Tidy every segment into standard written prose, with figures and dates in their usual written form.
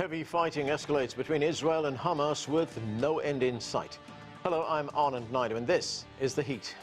Heavy fighting escalates between Israel and Hamas with no end in sight. Hello, I'm Anand Naidu, and this is The Heat.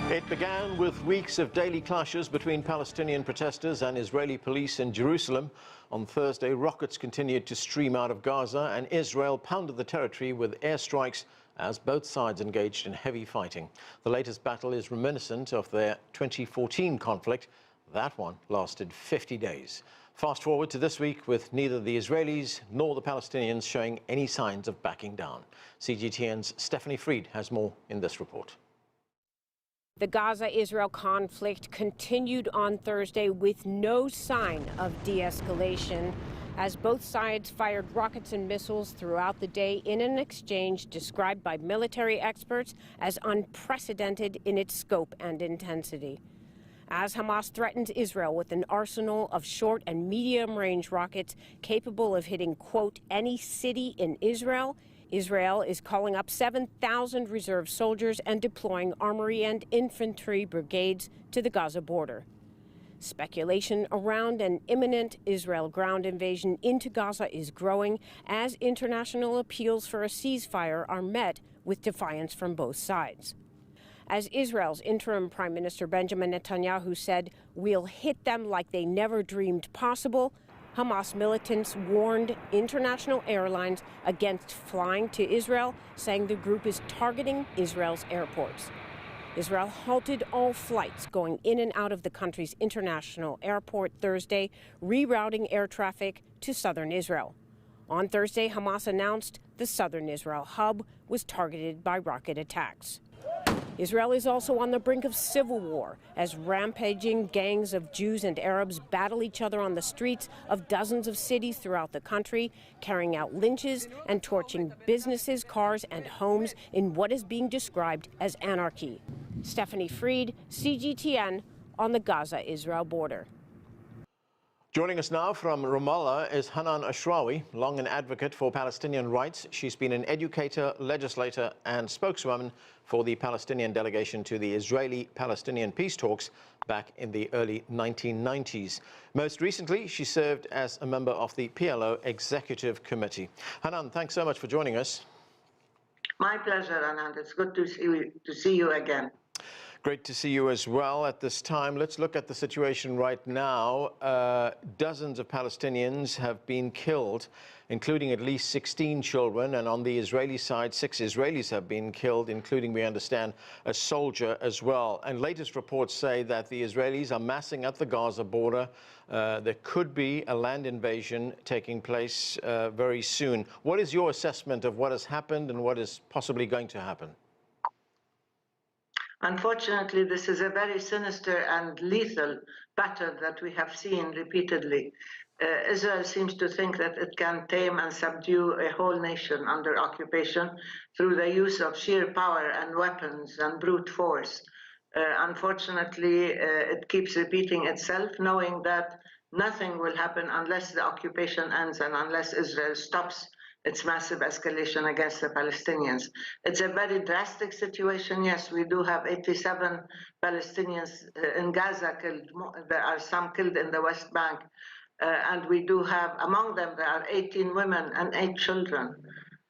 It began with weeks of daily clashes between Palestinian protesters and Israeli police in Jerusalem. On Thursday, rockets continued to stream out of Gaza, and Israel pounded the territory with airstrikes as both sides engaged in heavy fighting. The latest battle is reminiscent of their 2014 conflict. That one lasted 50 days. Fast forward to this week with neither the Israelis nor the Palestinians showing any signs of backing down. CGTN's Stephanie Fried has more in this report. The Gaza-Israel conflict continued on Thursday with no sign of de-escalation as both sides fired rockets and missiles throughout the day in an exchange described by military experts as unprecedented in its scope and intensity. As Hamas threatens Israel with an arsenal of short and medium-range rockets capable of hitting, quote, any city in Israel, Israel is calling up 7,000 reserve soldiers and deploying armory and infantry brigades to the Gaza border. Speculation around an imminent Israel ground invasion into Gaza is growing as international appeals for a ceasefire are met with defiance from both sides. As Israel's interim Prime Minister Benjamin Netanyahu said, "We'll hit them like they never dreamed possible," Hamas militants warned international airlines against flying to Israel, saying the group is targeting Israel's airports. Israel halted all flights going in and out of the country's international airport Thursday, rerouting air traffic to southern Israel. On Thursday, Hamas announced the southern Israel hub was targeted by rocket attacks. Israel is also on the brink of civil war as rampaging gangs of Jews and Arabs battle each other on the streets of dozens of cities throughout the country, carrying out lynches and torching businesses, cars, and homes in what is being described as anarchy. Stephanie Fried, CGTN, on the Gaza-Israel border. Joining us now from Ramallah is Hanan Ashrawi, long an advocate for Palestinian rights. She's been an educator, legislator, and spokeswoman for the Palestinian delegation to the Israeli-Palestinian peace talks back in the early 1990s. Most recently, she served as a member of the PLO Executive Committee. Hanan, thanks so much for joining us. My pleasure, Anand. It's good to see you again. Great to see you as well at this time. Let's look at the situation right now. Dozens of Palestinians have been killed, including at least 16 children. And on the Israeli side, 6 Israelis have been killed, including, we understand, a soldier as well. And latest reports say that the Israelis are massing at the Gaza border. There could be a land invasion taking place very soon. What is your assessment of what has happened and what is possibly going to happen? Unfortunately, this is a very sinister and lethal pattern that we have seen repeatedly. Israel seems to think that it can tame and subdue a whole nation under occupation through the use of sheer power and weapons and brute force. Unfortunately, it keeps repeating itself, knowing that nothing will happen unless the occupation ends and unless Israel stops its massive escalation against the Palestinians. It's a very drastic situation. Yes, we do have 87 Palestinians in Gaza killed. There are some killed in the West Bank. And we do have, among them, there are 18 women and 8 children.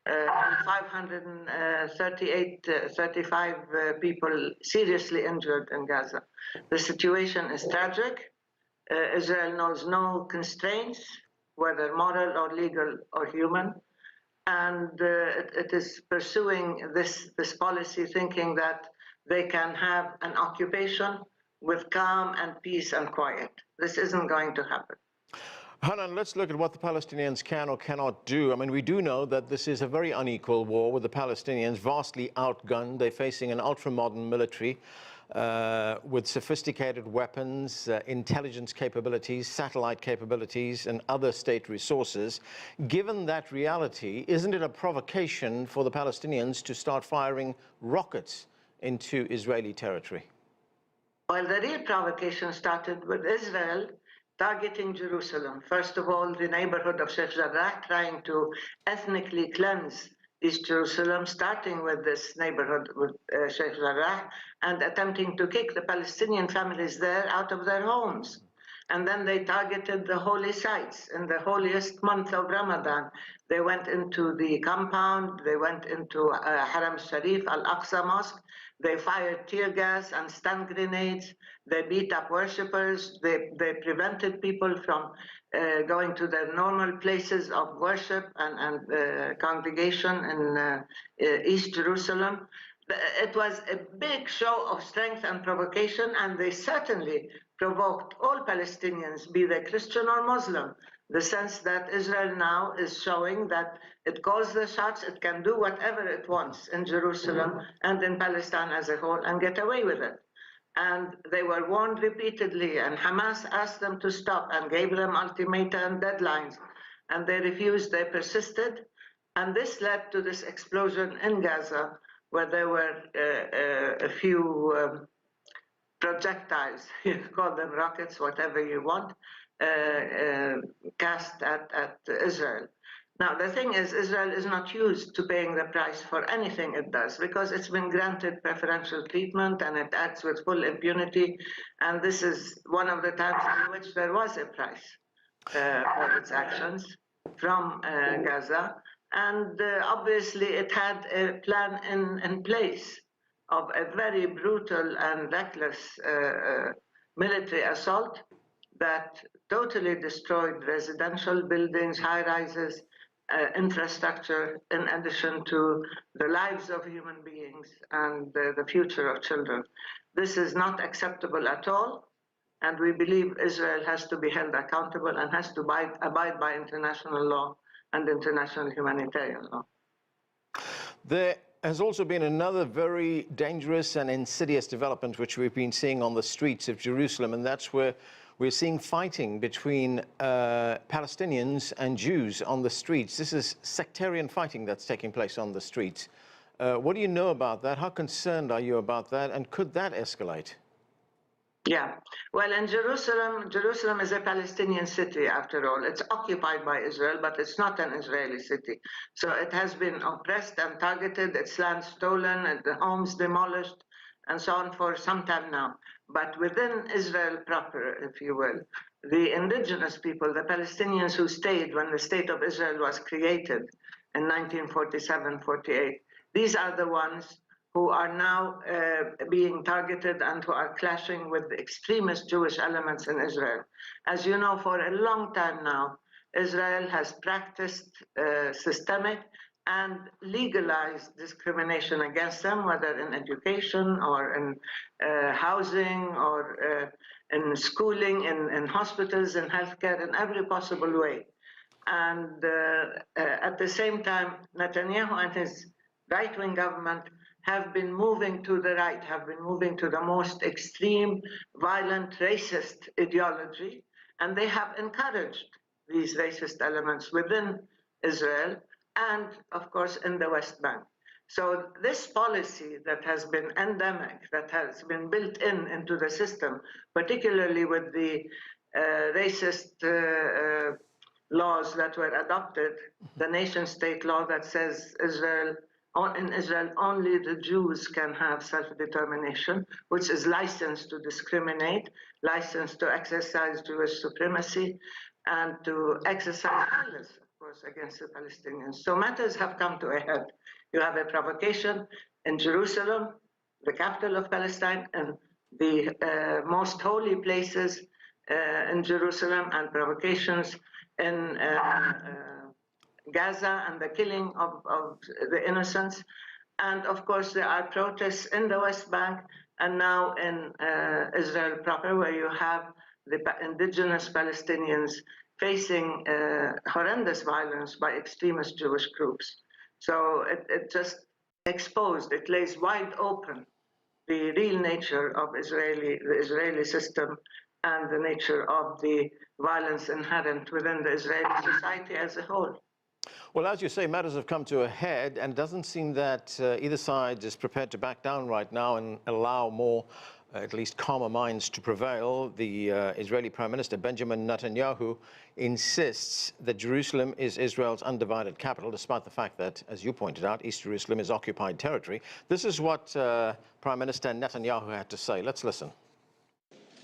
535 people seriously injured in Gaza. The situation is tragic. Israel knows no constraints, whether moral or legal or human. And it is pursuing this policy, thinking that they can have an occupation with calm and peace and quiet. This isn't going to happen. Hanan, let's look at what the Palestinians can or cannot do. I mean, we do know that this is a very unequal war with the Palestinians vastly outgunned. They're facing an ultra-modern military with sophisticated weapons, intelligence capabilities, satellite capabilities, and other state resources. Given that reality, isn't it a provocation for the Palestinians to start firing rockets into Israeli territory? Well, the real provocation started with Israel targeting Jerusalem. First of all, the neighborhood of Sheikh Jarrah, trying to ethnically cleanse East Jerusalem, starting with this neighborhood with Sheikh Jarrah, and attempting to kick the Palestinian families there out of their homes. And then they targeted the holy sites in the holiest month of Ramadan. They went into the compound, they went into Haram Sharif, Al-Aqsa Mosque, they fired tear gas and stun grenades, they beat up worshippers, they prevented people from going to their normal places of worship and congregation in East Jerusalem. It was a big show of strength and provocation, and they certainly provoked all Palestinians, be they Christian or Muslim, the sense that Israel now is showing that it calls the shots, it can do whatever it wants in Jerusalem and in Palestine as a whole and get away with it. And they were warned repeatedly, and Hamas asked them to stop and gave them ultimatum and deadlines, and they refused, they persisted, and this led to this explosion in Gaza, where there were a few projectiles, you call them rockets, whatever you want, cast at Israel. Now, the thing is, Israel is not used to paying the price for anything it does, because it's been granted preferential treatment and it acts with full impunity, and this is one of the times in which there was a price for its actions from Gaza. And obviously it had a plan in place of a very brutal and reckless military assault that totally destroyed residential buildings, high-rises, infrastructure, in addition to the lives of human beings and the future of children. This is not acceptable at all, and we believe Israel has to be held accountable and has to abide by international law and international humanitarian law. There has also been another very dangerous and insidious development which we've been seeing on the streets of Jerusalem, and that's where we're seeing fighting between Palestinians and Jews on the streets. This is sectarian fighting that's taking place on the streets. What do you know about that? How concerned are you about that? And could that escalate? Yeah, well, in Jerusalem is a Palestinian city, after all. It's occupied by Israel, but it's not an Israeli city. So it has been oppressed and targeted, its land stolen, and the homes demolished, and so on for some time now. But within Israel proper, if you will, the indigenous people, the Palestinians who stayed when the State of Israel was created in 1947-48, these are the ones who are now being targeted and who are clashing with the extremist Jewish elements in Israel. As you know, for a long time now, Israel has practiced systemic and legalized discrimination against them, whether in education or in housing or in schooling, in hospitals, in healthcare, in every possible way. And at the same time, Netanyahu and his right-wing government have been moving to the right, have been moving to the most extreme, violent, racist ideology, and they have encouraged these racist elements within Israel and, of course, in the West Bank. So this policy that has been endemic, that has been built into the system, particularly with the racist laws that were adopted, the nation-state law that says in Israel, only the Jews can have self-determination, which is licensed to discriminate, licensed to exercise Jewish supremacy, and to exercise violence, of course, against the Palestinians. So matters have come to a head. You have a provocation in Jerusalem, the capital of Palestine, and the most holy places in Jerusalem, and provocations in Gaza and the killing of the innocents. And of course, there are protests in the West Bank and now in Israel proper, where you have the indigenous Palestinians facing horrendous violence by extremist Jewish groups. So it just exposed, it lays wide open the real nature of the Israeli system and the nature of the violence inherent within the Israeli society as a whole. Well, as you say, matters have come to a head, and it doesn't seem that either side is prepared to back down right now and allow more at least calmer minds to prevail. The Israeli Prime Minister Benjamin Netanyahu insists that Jerusalem is Israel's undivided capital, despite the fact that, as you pointed out, East Jerusalem is occupied territory. This is what Prime Minister Netanyahu had to say. Let's listen.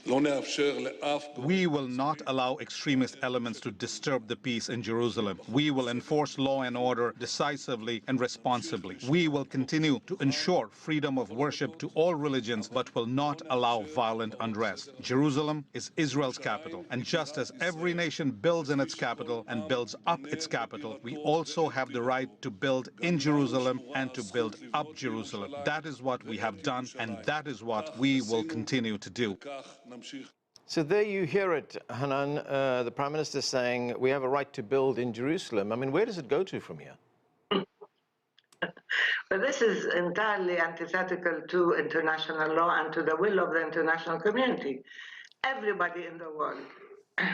We will not allow extremist elements to disturb the peace in Jerusalem. We will enforce law and order decisively and responsibly. We will continue to ensure freedom of worship to all religions, but will not allow violent unrest. Jerusalem is Israel's capital, and just as every nation builds in its capital and builds up its capital, we also have the right to build in Jerusalem and to build up Jerusalem. That is what we have done, and that is what we will continue to do. So there you hear it, Hanan, the Prime Minister saying we have a right to build in Jerusalem. I mean, where does it go to from here? But this is entirely antithetical to international law and to the will of the international community. Everybody in the world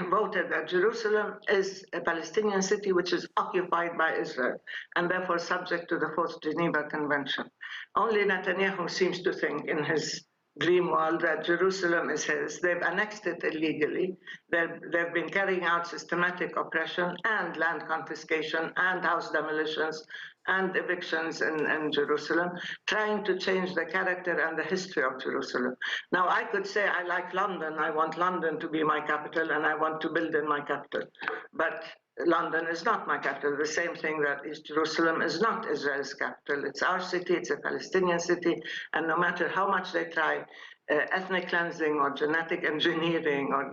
voted that Jerusalem is a Palestinian city which is occupied by Israel and therefore subject to the Fourth Geneva Convention. Only Netanyahu seems to think in his dream world that Jerusalem is his. They've annexed it illegally. They've been carrying out systematic oppression and land confiscation and house demolitions and evictions in Jerusalem, trying to change the character and the history of Jerusalem. Now, I could say I like London. I want London to be my capital and I want to build in my capital. But London is not my capital. The same thing that East Jerusalem is not Israel's capital. It's our city, it's a Palestinian city, and no matter how much they try, ethnic cleansing or genetic engineering or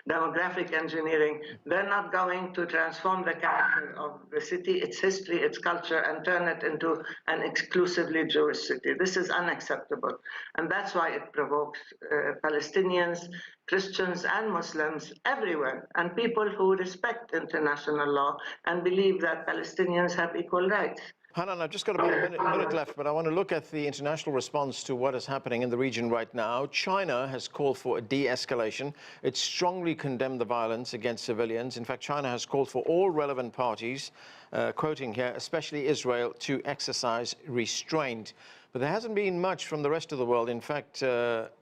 demographic engineering, they're not going to transform the character of the city, its history, its culture, and turn it into an exclusively Jewish city. This is unacceptable. And that's why it provokes Palestinians, Christians, and Muslims everywhere, and people who respect international law and believe that Palestinians have equal rights. Hanan, I've just got about a minute left, but I want to look at the international response to what is happening in the region right now. China has called for a de-escalation. It strongly condemned the violence against civilians. In fact, China has called for all relevant parties, quoting here, especially Israel, to exercise restraint. But there hasn't been much from the rest of the world. In fact,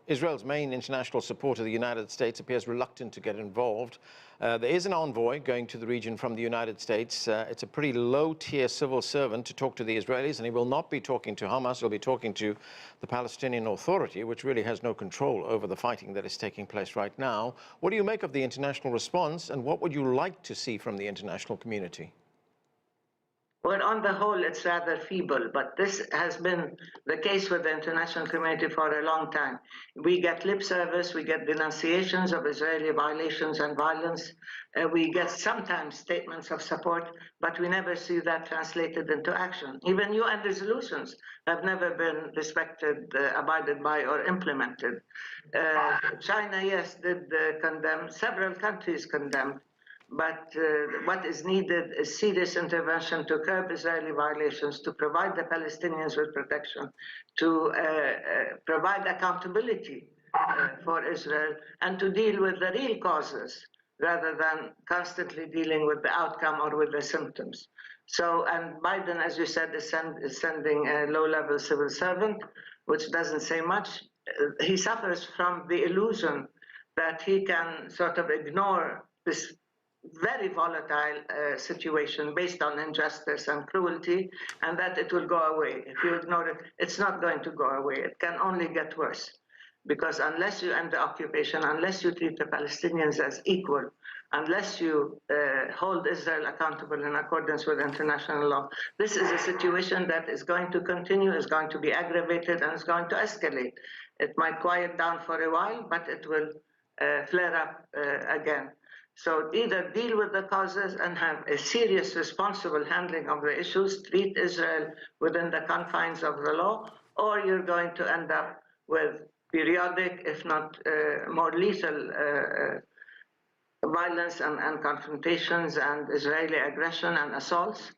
Israel's main international supporter, the United States, appears reluctant to get involved. There is an envoy going to the region from the United States. It's a pretty low-tier civil servant to talk to the Israelis, and he will not be talking to Hamas. He'll be talking to the Palestinian Authority, which really has no control over the fighting that is taking place right now. What do you make of the international response, and what would you like to see from the international community? Well, on the whole, it's rather feeble, but this has been the case with the international community for a long time. We get lip service, we get denunciations of Israeli violations and violence, we get sometimes statements of support, but we never see that translated into action. Even UN resolutions have never been respected, abided by, or implemented. China, yes, did condemn, several countries condemned, but what is needed is serious intervention to curb Israeli violations, to provide the Palestinians with protection, to provide accountability for Israel, and to deal with the real causes rather than constantly dealing with the outcome or with the symptoms. So, and Biden, as you said, is sending a low-level civil servant, which doesn't say much. He suffers from the illusion that he can sort of ignore this very volatile situation based on injustice and cruelty, and that it will go away. If you ignore it, it's not going to go away. It can only get worse, because unless you end the occupation, unless you treat the Palestinians as equal, unless you hold Israel accountable in accordance with international law, this is a situation that is going to continue, is going to be aggravated, and is going to escalate. It might quiet down for a while, but it will flare up again. So either deal with the causes and have a serious, responsible handling of the issues, treat Israel within the confines of the law, or you're going to end up with periodic, if not more lethal, violence and confrontations and Israeli aggression and assaults,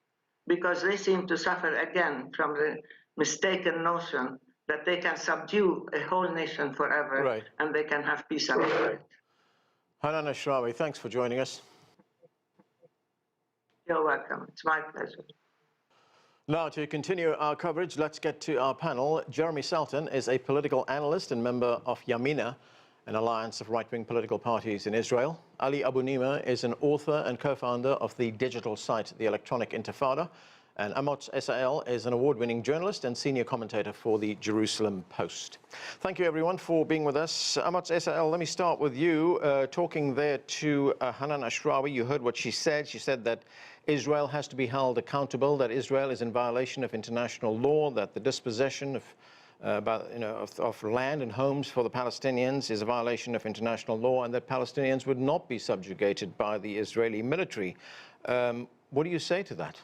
because they seem to suffer again from the mistaken notion that they can subdue a whole nation forever, right, and they can have peace after it. Hanan Ashrawi, thanks for joining us. You're welcome. It's my pleasure. Now, to continue our coverage, let's get to our panel. Jeremy Saltan is a political analyst and member of Yamina, an alliance of right-wing political parties in Israel. Ali Abunimah is an author and co-founder of the digital site The Electronic Intifada. And Amotz Asa-El is an award-winning journalist and senior commentator for the Jerusalem Post. Thank you, everyone, for being with us. Amotz Asa-El, let me start with you. Talking there to Hanan Ashrawi, you heard what she said. She said that Israel has to be held accountable, that Israel is in violation of international law, that the dispossession of land and homes for the Palestinians is a violation of international law, and that Palestinians would not be subjugated by the Israeli military. What do you say to that?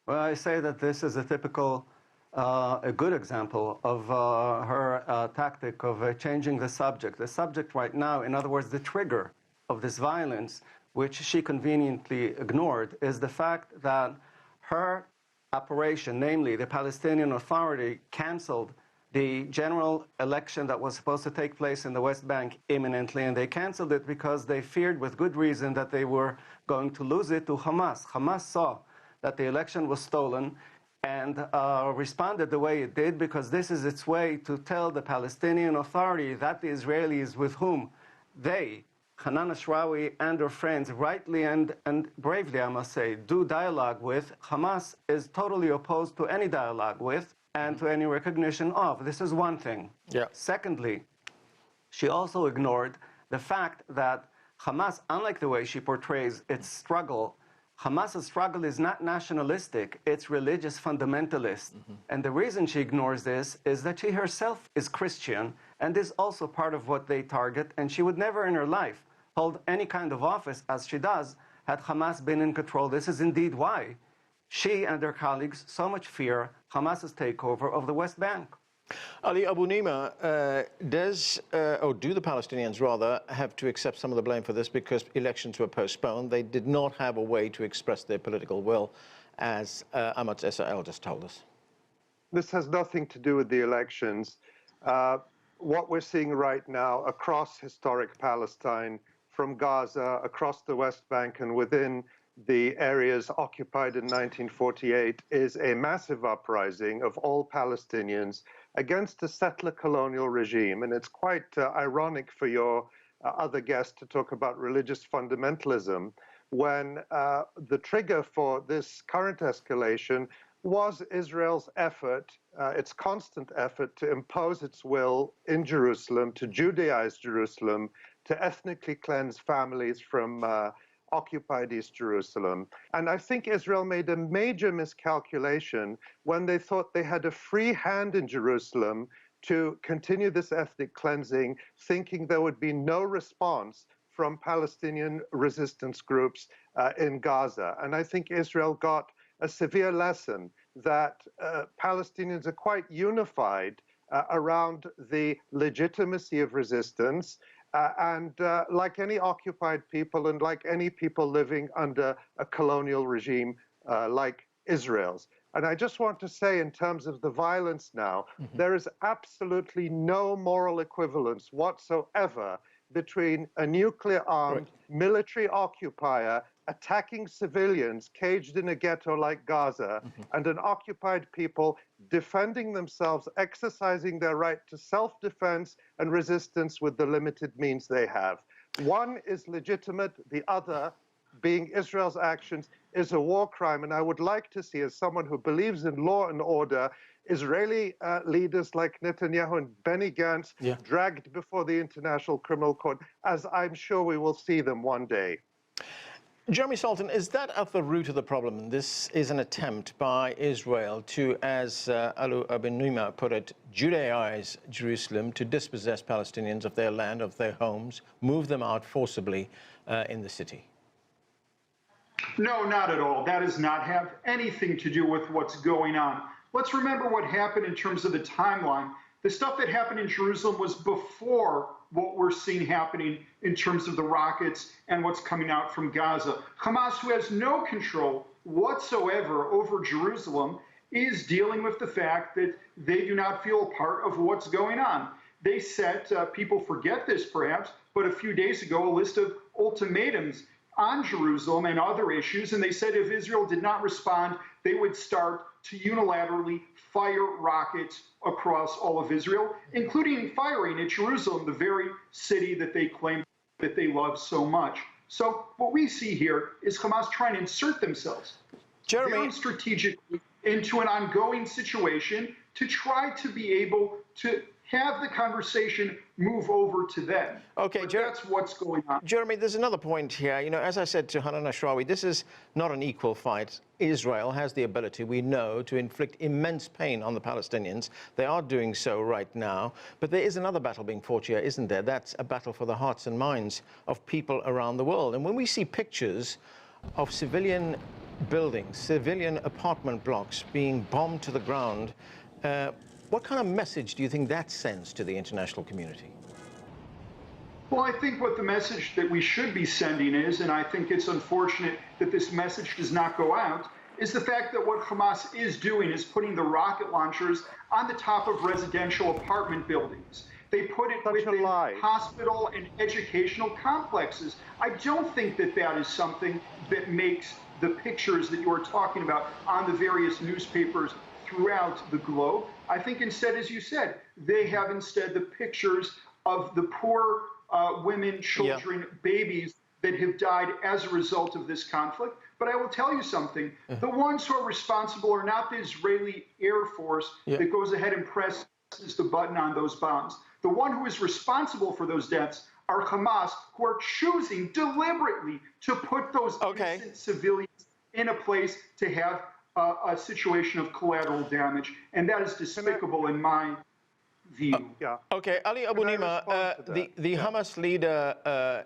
Well, I say that this is a typical, a good example of her tactic of changing the subject. The subject right now, in other words, the trigger of this violence, which she conveniently ignored, is the fact that her operation, namely the Palestinian Authority, canceled the general election that was supposed to take place in the West Bank imminently, and they canceled it because they feared with good reason that they were going to lose it to Hamas. Hamas saw that the election was stolen and responded the way it did because this is its way to tell the Palestinian Authority that the Israelis with whom they, Hanan Ashrawi and her friends, rightly and bravely, I must say, do dialogue with, Hamas is totally opposed to any dialogue with and to any recognition of. This is one thing. Yeah. Secondly, she also ignored the fact that Hamas, unlike the way she portrays its struggle, Hamas's struggle is not nationalistic, it's religious fundamentalist. And the reason she ignores this is that she herself is Christian and is also part of what they target, and she would never in her life hold any kind of office as she does had Hamas been in control. This is indeed why she and her colleagues so much fear Hamas's takeover of the West Bank. Ali Abunimah, do the Palestinians rather have to accept some of the blame for this because elections were postponed? They did not have a way to express their political will, as Amotz Asa-El just told us. This has nothing to do with the elections. What we're seeing right now across historic Palestine, from Gaza, across the West Bank and within the areas occupied in 1948, is a massive uprising of all Palestinians against a settler colonial regime. And it's quite ironic for your other guest to talk about religious fundamentalism when the trigger for this current escalation was Israel's effort, its constant effort to impose its will in Jerusalem, to Judaize Jerusalem, to ethnically cleanse families from occupied East Jerusalem. And I think Israel made a major miscalculation when they thought they had a free hand in Jerusalem to continue this ethnic cleansing, thinking there would be no response from Palestinian resistance groups in Gaza. And I think Israel got a severe lesson that Palestinians are quite unified around the legitimacy of resistance. Like any occupied people and like any people living under a colonial regime like Israel's. And I just want to say, in terms of the violence now, there is absolutely no moral equivalence whatsoever between a nuclear-armed military occupier attacking civilians caged in a ghetto like Gaza and an occupied people defending themselves, exercising their right to self-defense and resistance with the limited means they have. One is legitimate, the other, being Israel's actions, is a war crime. And I would like to see, as someone who believes in law and order, Israeli leaders like Netanyahu and Benny Gantz dragged before the International Criminal Court, as I'm sure we will see them one day. Jeremy Saltan, is that at the root of the problem? This is an attempt by Israel to, as Ali Abunimah put it, Judaize Jerusalem, to dispossess Palestinians of their land, of their homes, move them out forcibly in the city? No, not at all. That does not have anything to do with what's going on. Let's remember what happened in terms of the timeline. The stuff that happened in Jerusalem was before what we're seeing happening in terms of the rockets and what's coming out from Gaza. Hamas, who has no control whatsoever over Jerusalem, is dealing with the fact that they do not feel a part of what's going on. They set, people forget this perhaps, but a few days ago, a list of ultimatums on Jerusalem and other issues, and they said if Israel did not respond, they would start to unilaterally fire rockets across all of Israel, including firing at Jerusalem, the very city that they claim that they love so much. So what we see here is Hamas trying to insert themselves very strategically into an ongoing situation to try to be able to have the conversation move over to them. Okay, that's what's going on. Jeremy, there's another point here. You know, as I said to Hanan Ashrawi, this is not an equal fight. Israel has the ability, we know, to inflict immense pain on the Palestinians. They are doing so right now. But there is another battle being fought here, isn't there? That's a battle for the hearts and minds of people around the world. And when we see pictures of civilian buildings, civilian apartment blocks being bombed to the ground, what kind of message do you think that sends to the international community? Well, I think what the message that we should be sending is, and I think it's unfortunate that this message does not go out, is the fact that what Hamas is doing is putting the rocket launchers on the top of residential apartment buildings. They put it within hospital and educational complexes. I don't think that that is something that makes the pictures that you are talking about on the various newspapers throughout the globe. I think instead, as you said, they have instead the pictures of the poor women, children, babies that have died as a result of this conflict. But I will tell you something. The ones who are responsible are not the Israeli Air Force that goes ahead and presses the button on those bombs. The one who is responsible for those deaths are Hamas, who are choosing deliberately to put those innocent civilians in a place to have a situation of collateral damage. And that is despicable in my view. Okay, Ali Abunimah, the Hamas leader,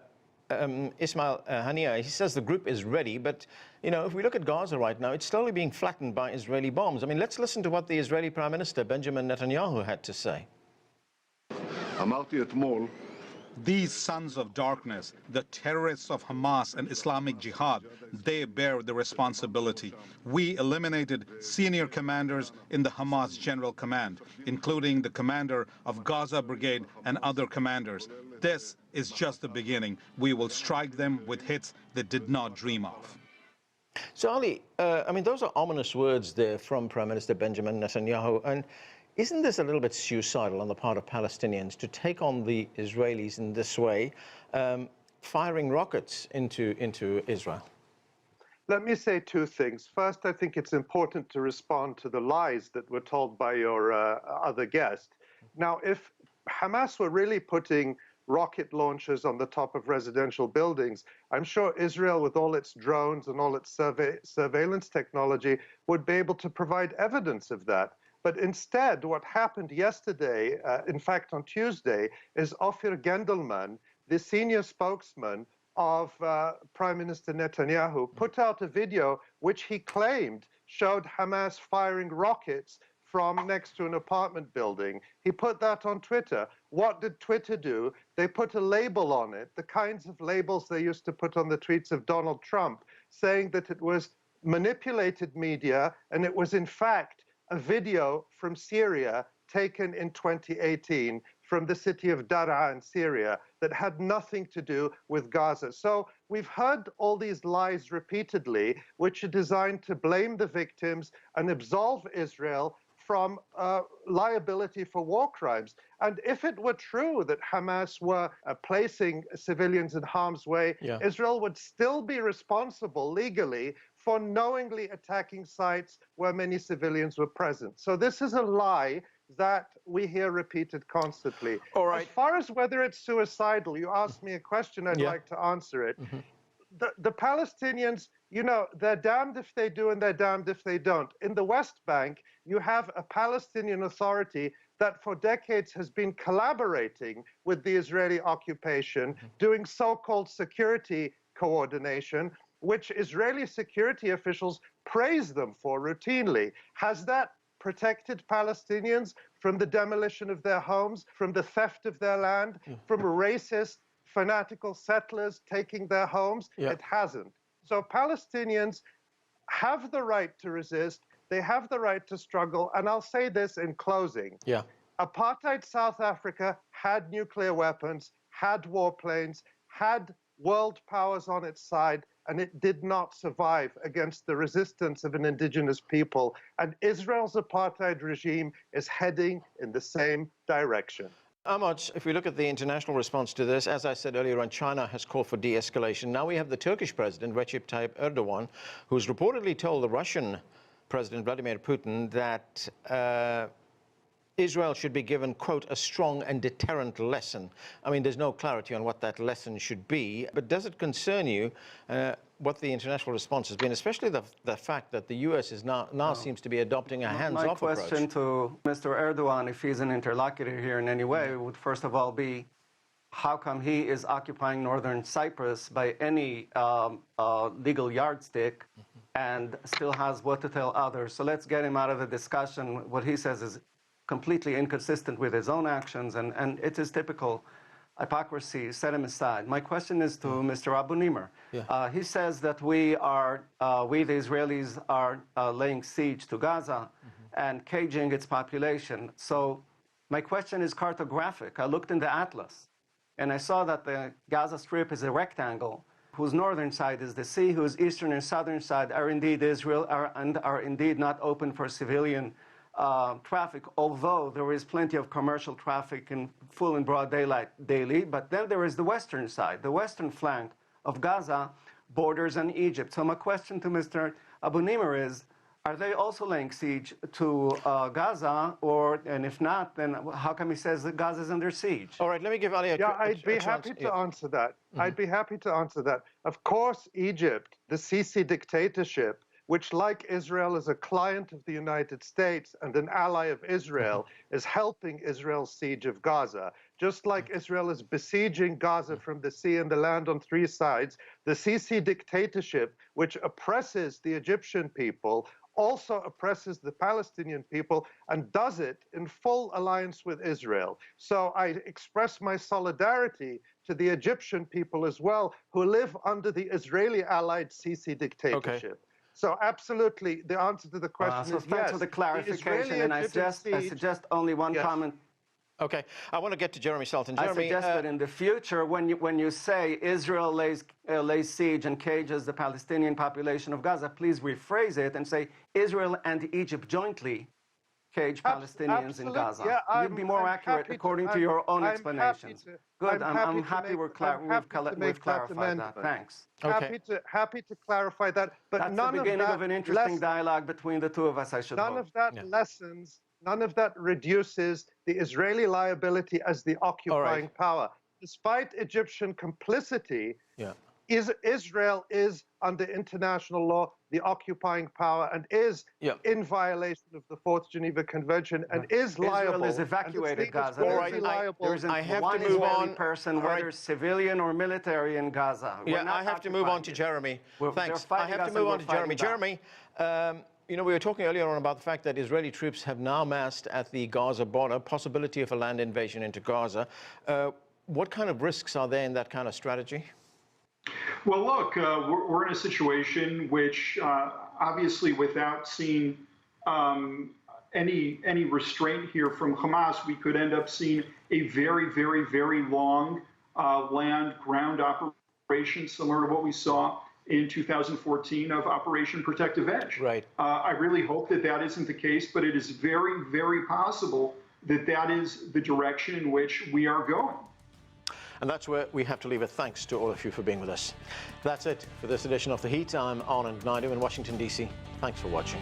Ismail Haniyeh, he says the group is ready, but, you know, if we look at Gaza right now, it's slowly being flattened by Israeli bombs. I mean, let's listen to what the Israeli Prime Minister, Benjamin Netanyahu, had to say. These sons of darkness, the terrorists of Hamas and Islamic Jihad, they bear the responsibility. We eliminated senior commanders in the Hamas General Command, including the commander of Gaza Brigade and other commanders. This is just the beginning. We will strike them with hits they did not dream of. So, Ali, I mean, those are ominous words there from Prime Minister Benjamin Netanyahu. And isn't this a little bit suicidal on the part of Palestinians to take on the Israelis in this way, firing rockets into Israel? Let me say two things. First, I think it's important to respond to the lies that were told by your other guest. Now, if Hamas were really putting rocket launchers on the top of residential buildings, I'm sure Israel, with all its drones and all its surveillance technology, would be able to provide evidence of that. But instead, what happened yesterday, in fact on Tuesday, is Ophir Gendelman, the senior spokesman of Prime Minister Netanyahu, put out a video which he claimed showed Hamas firing rockets from next to an apartment building. He put that on Twitter. What did Twitter do? They put a label on it, the kinds of labels they used to put on the tweets of Donald Trump, saying that it was manipulated media and it was in fact a video from Syria taken in 2018 from the city of Daraa in Syria that had nothing to do with Gaza. So we've heard all these lies repeatedly, which are designed to blame the victims and absolve Israel from liability for war crimes. And if it were true that Hamas were placing civilians in harm's way, Israel would still be responsible legally for knowingly attacking sites where many civilians were present. So this is a lie that we hear repeated constantly. All right. As far as whether it's suicidal, you asked me a question, I'd like to answer it. The Palestinians, you know, they're damned if they do and they're damned if they don't. In the West Bank, you have a Palestinian Authority that for decades has been collaborating with the Israeli occupation, doing so-called security coordination, which Israeli security officials praise them for routinely. Has that protected Palestinians from the demolition of their homes, from the theft of their land, from racist, fanatical settlers taking their homes? It hasn't. So Palestinians have the right to resist. They have the right to struggle. And I'll say this in closing. Apartheid South Africa had nuclear weapons, had warplanes, had world powers on its side, and it did not survive against the resistance of an indigenous people. And Israel's apartheid regime is heading in the same direction. Amotz, if we look at the international response to this, as I said earlier on, China has called for de-escalation. Now we have the Turkish president, Recep Tayyip Erdogan, who's reportedly told the Russian President Vladimir Putin that Israel should be given, quote, a strong and deterrent lesson. I mean, there's no clarity on what that lesson should be, but does it concern you what the international response has been, especially the fact that the U.S. is now seems to be adopting a hands-off approach? My question to Mr. Erdogan, if he's an interlocutor here in any way, would first of all be, how come he is occupying northern Cyprus by any legal yardstick and still has what to tell others? So let's get him out of the discussion. What he says is completely inconsistent with his own actions, and it is typical hypocrisy. Set him aside. My question is to Mr. Abunimah. Yeah. He says that we, the Israelis, are laying siege to Gaza and caging its population. So my question is cartographic. I looked in the atlas, and I saw that the Gaza Strip is a rectangle whose northern side is the sea, whose eastern and southern side are indeed Israel, and are indeed not open for civilian traffic, although there is plenty of commercial traffic in full and broad daylight daily. But then there is the western side. The western flank of Gaza borders on Egypt. So my question to Mr. Abunimah is, are they also laying siege to Gaza? And if not, then how come he says that Gaza is under siege? All right, let me give Ali a I'd be happy to answer that. I'd be happy to answer that. Of course, Egypt, the Sisi dictatorship, which, like Israel, is a client of the United States and an ally of Israel, is helping Israel's siege of Gaza. Just like Israel is besieging Gaza from the sea and the land on three sides, the Sisi dictatorship, which oppresses the Egyptian people, also oppresses the Palestinian people and does it in full alliance with Israel. So I express my solidarity to the Egyptian people as well, who live under the Israeli-allied Sisi dictatorship. Okay. So absolutely, the answer to the question is yes. Thanks for the clarification, and I suggest only one comment. Okay, I want to get to Jeremy Saltan. Jeremy, I suggest that in the future, when you say Israel lays siege and cages the Palestinian population of Gaza, please rephrase it and say Israel and Egypt jointly cage Palestinians in Gaza. Yeah, you'd be more accurate according to your own explanations. Good, I'm happy we've clarified that. Thanks. Okay. Happy to clarify that. But that's the beginning of an interesting dialogue between the two of us, I should hope. None of that lessens, none of that reduces the Israeli liability as the occupying power. Despite Egyptian complicity, Israel is, under international law, the occupying power and is in violation of the Fourth Geneva Convention and is liable. Israel has evacuated Gaza. There isn't one Israeli person, whether civilian or military, in Gaza. I have to move on to Jeremy. Thanks. I have to move on to Jeremy. Jeremy, you know, we were talking earlier on about the fact that Israeli troops have now massed at the Gaza border, possibility of a land invasion into Gaza. What kind of risks are there in that kind of strategy? Well, look, we're in a situation which, obviously, without seeing any restraint here from Hamas, we could end up seeing a very, very, very long land-ground operation, similar to what we saw in 2014 of Operation Protective Edge. Right. I really hope that that isn't the case, but it is very, very possible that that is the direction in which we are going. And that's where we have to leave it. Thanks to all of you for being with us. That's it for this edition of The Heat. I'm Anand Naidu in Washington, D.C. Thanks for watching.